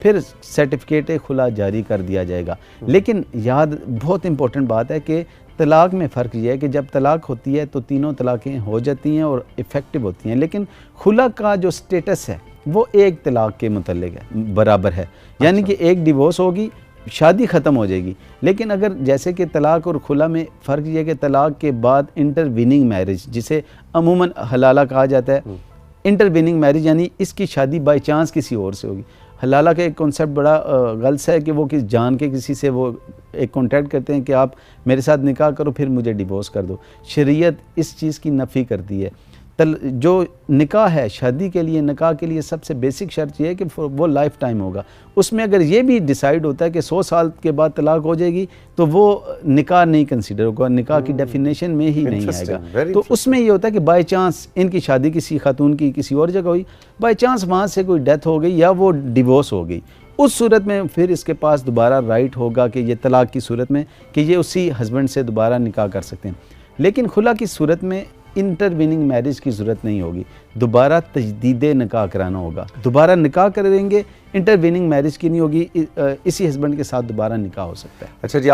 फिर सर्टिफिकेट खुला जारी कर दिया जाएगा। लेकिन याद बहुत इंपॉर्टेंट बात है कि तलाक में फ़र्क ये है कि जब तलाक होती है तो तीनों तलाक़ें हो जाती हैं और इफ़ेक्टिव होती हैं, लेकिन खुला का जो स्टेटस है वो एक तलाक के मुतल्लिक़ है, बराबर है। यानी कि एक डिवोर्स होगी, शादी ख़त्म हो जाएगी। लेकिन अगर जैसे कि तलाक और खुला में फ़र्क ये है कि तलाक के बाद इंटरवीनिंग मैरिज, जिसे अमूमन हलाला कहा जाता है, इंटरवीनिंग मैरिज यानी इसकी शादी बाई चांस किसी और से होगी। हलाला का एक कॉन्सेप्ट बड़ा गलत है कि वो किस जान के किसी से वो एक कॉन्टैक्ट करते हैं कि आप मेरे साथ निकाह करो फिर मुझे डिवोर्स कर दो। शरीयत इस चीज़ की नफ़ी करती है। जो निकाह है, शादी के लिए निकाह के लिए सबसे बेसिक शर्त ये है कि वो लाइफ टाइम होगा। उसमें अगर ये भी डिसाइड होता है कि 100 साल के बाद तलाक हो जाएगी तो वो निकाह नहीं कंसीडर होगा, निकाह की डेफिनेशन में ही नहीं आएगा। तो उसमें ये होता है कि बाई चांस इनकी शादी किसी खातून की किसी और जगह हुई, बाई चांस वहाँ से कोई डेथ हो गई या वो डिवोर्स हो गई, उस सूरत में फिर इसके पास दोबारा राइट होगा कि ये तलाक की सूरत में कि ये उसी हस्बैंड से दोबारा निकाह कर सकते हैं। लेकिन खुला की सूरत में इंटरवीनिंग मैरिज की ज़रूरत नहीं होगी, दोबारा तजदीद निकाह कराना होगा। दोबारा निकाह करेंगे, इंटरवीनिंग मैरिज की नहीं होगी, इसी हस्बैंड के साथ दोबारा निकाह हो सकता है। अच्छा जी,